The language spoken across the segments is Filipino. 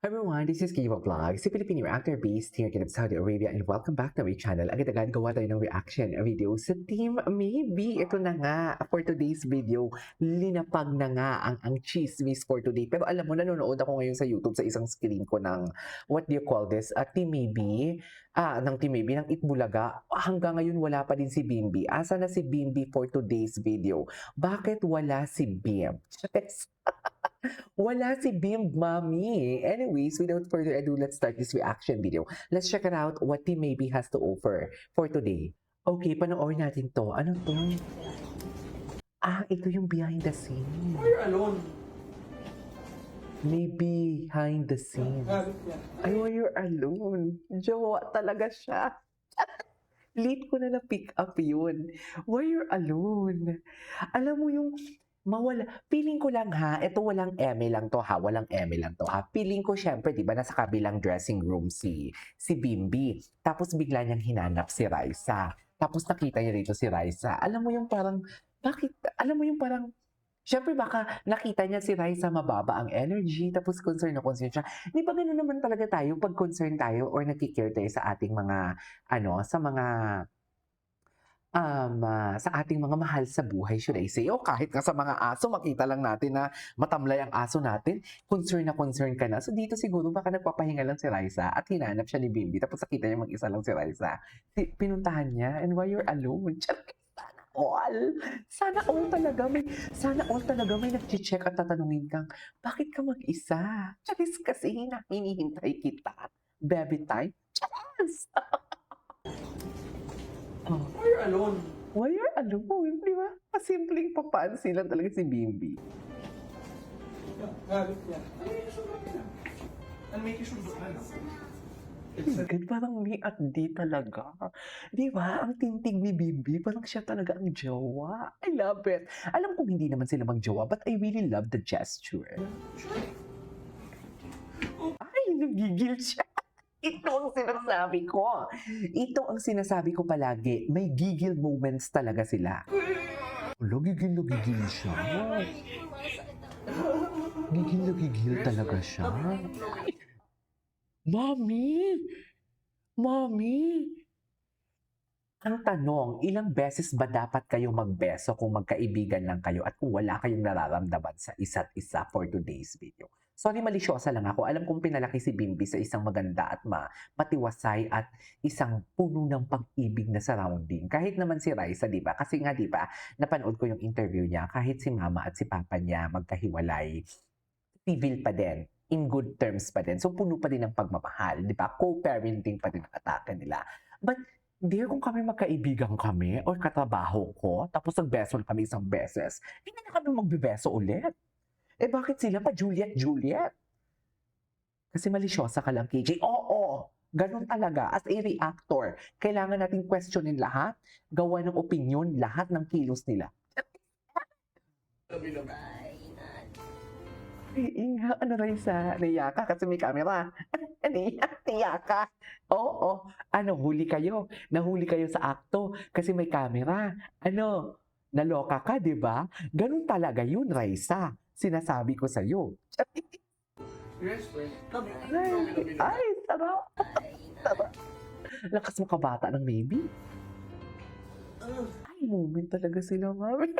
Everyone, this is Kiva Vlog, si Filipino reactor based here in Saudi Arabia, and welcome back to my channel. Agad-agad gawa tayo ng reaction video sa Team Maybe. Ito na nga, for today's video, linapag na nga ang chismis for today. Pero alam mo, nanonood ako ngayon sa YouTube sa isang screen ko ng, what do you call this, Team Maybe, ng Team Maybe, ng Itbulaga. Hanggang ngayon wala pa din si Bimbi. Asa na si Bimbi for today's video? Bakit wala si Bim? Wala si Bim, Mommy. Anyways, without further ado, let's start this reaction video. Let's check it out what Team Maybe has to offer for today. Okay, panoorin natin to. Ano to? Ito yung behind the scene. You're alone. Maybe behind the scenes. Ay, why you're alone. Jowa talaga siya. Late ko na na-pick up yun. Why you're alone. Alam mo yung mawala. Feeling ko lang ha, ito walang eme lang to ha, walang eme lang to ha. Feeling ko syempre, di ba, nasa kabilang dressing room si Bimbi. Tapos bigla niyang hinanap si Raisa. Tapos nakita niya rito si Raisa. Alam mo yung parang, bakit, alam mo yung parang, syempre baka nakita niya si Raisa mababa ang energy, tapos concern na concern siya. Di ba gano'n naman talaga tayo pag concern tayo or nakikare tayo sa ating mga, sa ating mga mahal sa buhay, should I say. O kahit nga sa mga aso, makita lang natin na matamlay ang aso natin, concern na concern ka na. So dito siguro baka nagpapahinga lang si Raisa at hinanap siya ni Bimbi. Tapos nakita niya mag-isa lang si Raisa. Pinuntahan niya, and why you're alone? Sana all talaga may nag-check at tatanungin kang, bakit ka mag-isa? Charis kasi hinihintay kita. Baby time? Charis! Why you're alone? Why you're alone? Di ba? Pasimpleng papansin lang talaga si Bimbi. Yeah. And make sure ano. God, parang me at D talaga. Di ba? Ang tintig ni Bimbi, parang siya talaga ang jowa. I love it. Alam kong hindi naman sila mag-jowa, but I really love the gesture. Ay, nagigil siya. Ito ang sinasabi ko. Ito ang sinasabi ko palagi. May gigil moments talaga sila. Gigil na gigil siya. Gigil na gigil talaga siya. Mommy! Mommy! Ang tanong, ilang beses ba dapat kayo magbeso kung magkaibigan lang kayo at kung wala kayong nararamdaman sa isa't isa for today's video? Sorry, malisyosa lang ako. Alam kong pinalaki si Bimbi sa isang maganda at matiwasay at isang puno ng pag-ibig na surrounding. Kahit naman si Raisa, di ba? Kasi nga, di ba, napanood ko yung interview niya, kahit si mama at si papa niya magkahiwalay, civil pa din, in good terms pa din. So, puno pa din ng pagmamahal, di ba? Co-parenting pa din ang atake nila. But, dear, kung kami magkaibigan kami or katrabaho ko, tapos nagbeso kami isang beses, hindi na kami magbebeso ulit. Eh bakit sila pa Juliet? Kasi malisyosa ka lang, KJ. Oo, ganun talaga. As a reactor, kailangan natin questionin lahat, gawa ng opinion, lahat ng kilos nila. Ano Raisa? Naiya ka kasi may camera. Naiya ka. Oo. Huli kayo. Nahuli kayo sa akto kasi may camera. Naloka ka, di ba? Ganun talaga yun, Raisa. Sinasabi ko sa'yo. Yes, friend. Ay, sarap. Sarap. Lakas mo kabata ng maybe. Ay, moment talaga sila, mami.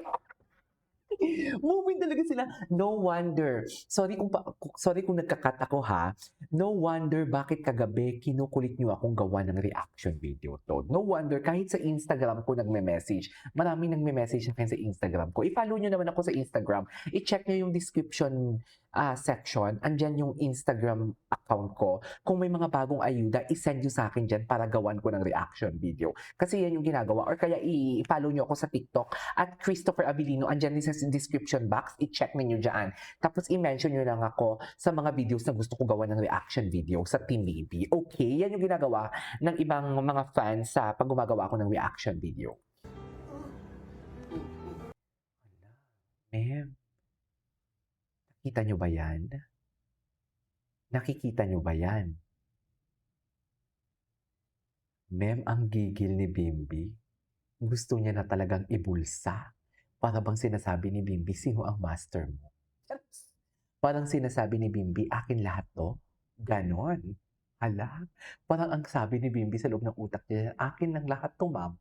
Moment talaga sila. No wonder. Sorry kung nagka-cut ako ha. No wonder bakit kagabi kinukulit niyo akong gawa ng reaction video to. No wonder kahit sa Instagram ko nagme-message. Maraming nagme-message sa akin sa Instagram ko. I-follow niyo naman ako sa Instagram. I-check niyo yung description section. Andyan yung Instagram account ko. Kung may mga bagong ayuda, i-send nyo sa akin dyan para gawan ko ng reaction video. Kasi yan yung ginagawa. Or kaya i-follow nyo ako sa TikTok at Christopher Abilino. Andyan din sa description box. I-check ninyo dyan. Tapos i-mention nyo lang ako sa mga videos na gusto ko gawan ng reaction video sa Team Maybe. Okay? Yan yung ginagawa ng ibang mga fans sa pag gumagawa ako ng reaction video. Nakikita nyo ba yan? Nakikita nyo ba yan? Mem, ang gigil ni Bimbi. Gusto niya na talagang ibulsa. Para bang sinasabi ni Bimbi, sino ang master mo? Parang sinasabi ni Bimbi, akin lahat to. Ganon. Hala, parang ang sabi ni Bimbi sa loob ng utak niya, akin lang lahat 'to, ma'am.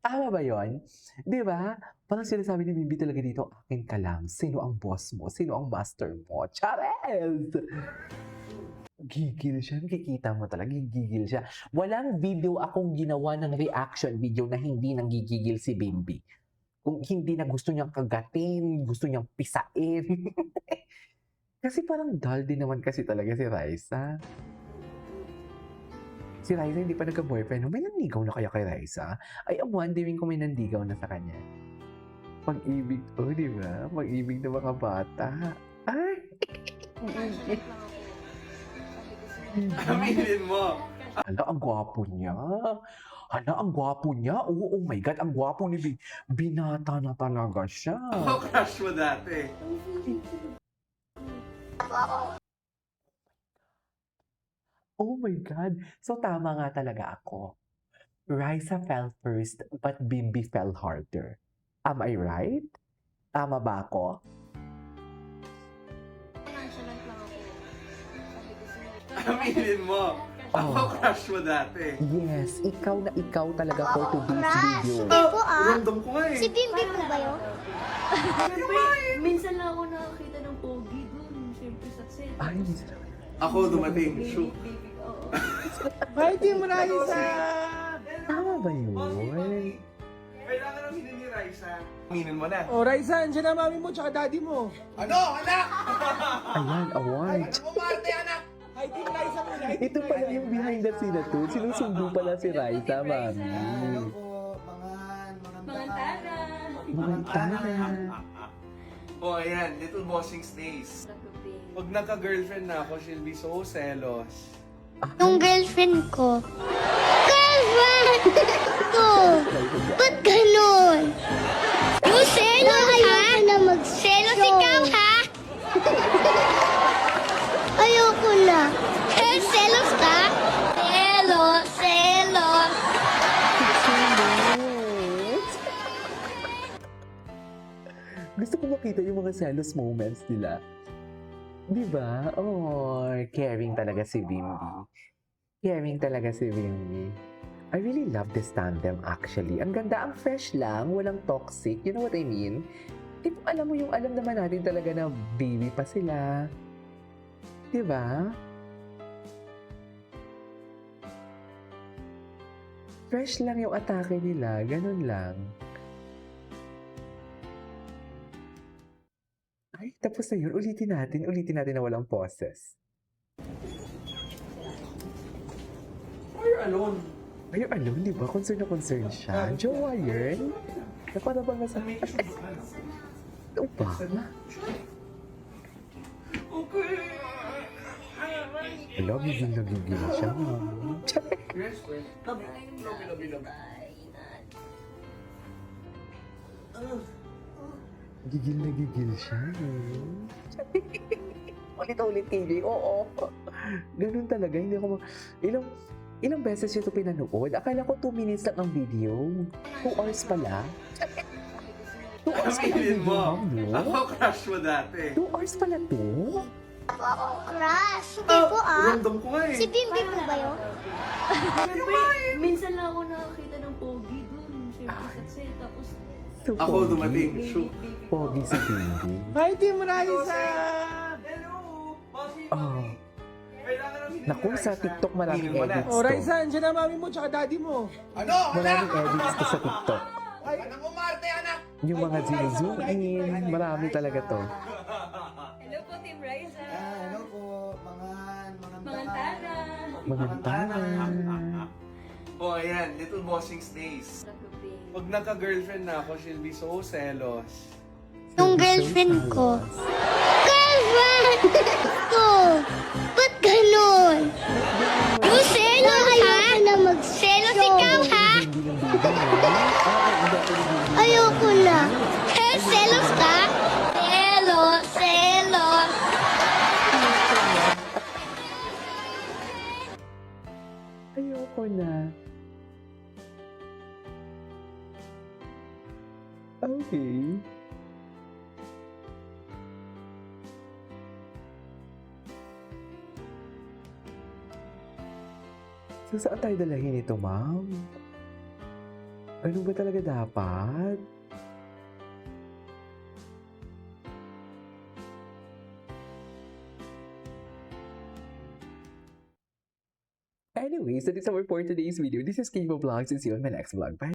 Tama ba yun? 'Di ba? Parang sinasabi ni Bimbi talaga dito, akin ka lang. Sino ang boss mo? Sino ang master mo? Chares! Gigil siya, makikita mo talaga gigigil siya. Walang video akong ginawa ng reaction video na hindi nanggigigil si Bimbi. Kung hindi na gusto niyang kagatin, gusto niyang pisain. Kasi parang dull din naman kasi talaga si Raisa. Si Raisa hindi pa nagka-boyfriend. May nanligaw na kaya kay Raisa? I am wondering kung may nanligaw na sa kanya. Pag-ibig, oh, di ba? Pag-ibig ng mga bata. Ay! Aminin mo. Hala, ang gwapo niya. Hala, ang gwapo niya. Oh, oh my God, ang gwapo ni Binata na talaga siya. Ako crush mo dati. Oh my God. So, tama nga talaga ako. Raisa fell first, but Bimbi fell harder. Am I right? Tama ba ako? Nonchalant lang ako. Sabi ko sa'yo. Aminin mo. Ako Oh. crush mo dati. Yes, ikaw na ikaw talaga for today's video. Hindi po Random ko nga Si eh. Bimbi po ba yun? Siyempre, minsan lang ako nakakita ng pogi dun. Siyempre, sa set. Ay, Ako dumating. Shoot. Baby, oo. Fighting mo na isa! tama ba yun? Kailangan aminin ni Raisa. Aminin mo na. O, Raisa, andyan na mami mo tsaka daddy mo. Ano? Anak! Ayan, award. Umarte, anak! Fighting Raisa muna. Ito pala yung behind the scene na to. Sinusundo pala si Raisa, mami. Mga tara. Mga tara. Oh, ayan. Little bossing stays. Nagkape. Pag nagka-girlfriend na ako, she'll be so selos. Yung girlfriend ko. Girlfriend ko! Ba't ganun? Yung selos ha? Selos ikaw ha? Ayoko na. Selos ka? Selos, selos. Gusto ko makita yung mga selos moments nila. Di ba? Oh, caring talaga si Bimbi. Caring talaga si Bimbi. I really love this tandem actually. Ang ganda, ang fresh lang, walang toxic. You know what I mean? Di ba, alam mo yung alam naman natin talaga na baby pa sila. Di ba? Fresh lang yung atake nila, ganun lang. Ay, tapos na yun. Ulitin natin na walang poses. Why you're alone? Ay, alone, di ba? Concern na concern siya. Jowa yun? Na para bang nasa... Make sure ano? Ito ba? Okay. Alam, gigil na gigil siya. Yes, friend. Love Love. Gigil na gigil siya. Ulit-ulit, KJ. Oo. Ganun talaga. Hindi ako... Ilang beses ito pinanood. Akala ko 2 minutes lang ang video. 2 hours pala. 2 hours pala ang Aminin video, mo. ma'am, no? Ako crush mo dati. 2 hours pala to? Crush. Hindi po Random ko nga eh. Si Bimbi po ba yun? Siyempre, minsan lang ako nakakita ng pogi dun. Siyempre, sa set. Tapos, So, Ako pogi. dumating. Shoot. Pogi si Bimbi. Fighting mo na isa! Hello! Mommy, Oh. mommy. Kailangan aminin ni Naku, sa Raisa. TikTok maraming Aminin mo na. edits O, to. Raisa, andyan na mami mo tsaka daddy mo. Ano? Maraming edits to sa TikTok. Anak umarte, anak! Yung mga zoom in, marami talaga to. hello po, Team Raisa. Hello po, Mga tara. Mga tara. Oh, ayan. Little bossing stays. Nagkape. Pag nagka-girlfriend na ako, she'll be so selos. Yung girlfriend ko. Girlfriend ko! Ba't ganun? Yung selos ha? Selos ikaw ha? Hindi ng baby, no? Hindi ako ng baby. Ayoko na. Selos ka? Selos, selos. Ayoko na. Okay. So, saan tayo dalahin ito, ma'am? Ganun ba talaga dapat? Anyways, that is our for today's video. This is Kibo Vlogs. See you on my next vlog. Bye!